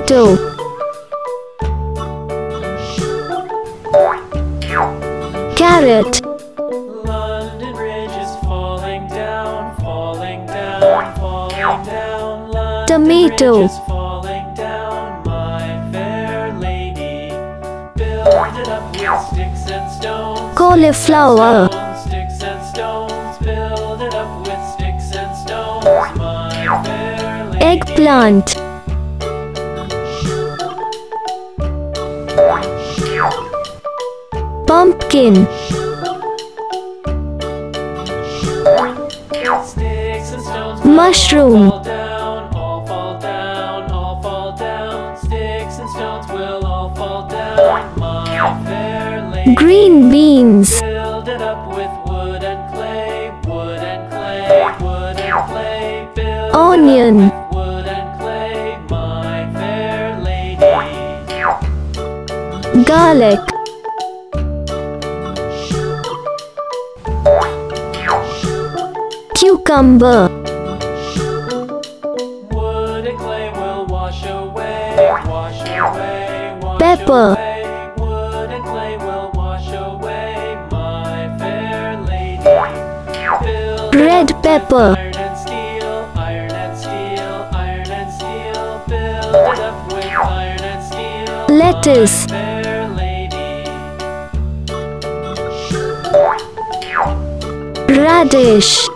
Tomato. Carrot. London Bridge is falling down, falling down, falling down. London Tomato. Bridge is falling down, my fair lady. Build it up with sticks and stones. Cauliflower. Sticks and stones. Build it up with sticks and stones, my fair lady. Eggplant. Pumpkin. Sticks and stones Mushroom. all fall down, all fall down, all fall down. Sticks and stones will all fall down, my fair lady. Green beans. Build it up with wood and clay, wood and clay, wood and clay. Build Onion. it up with wood and clay, my fair lady. Garlic. Cucumber. Wood and clay will wash away, wash away, wash Pepper. away. Wood and clay will wash away, my fair lady. Build Red pepper. iron and steel, iron and steel, iron and steel. Build it up with iron and steel, Lettuce. my fair lady. Radish.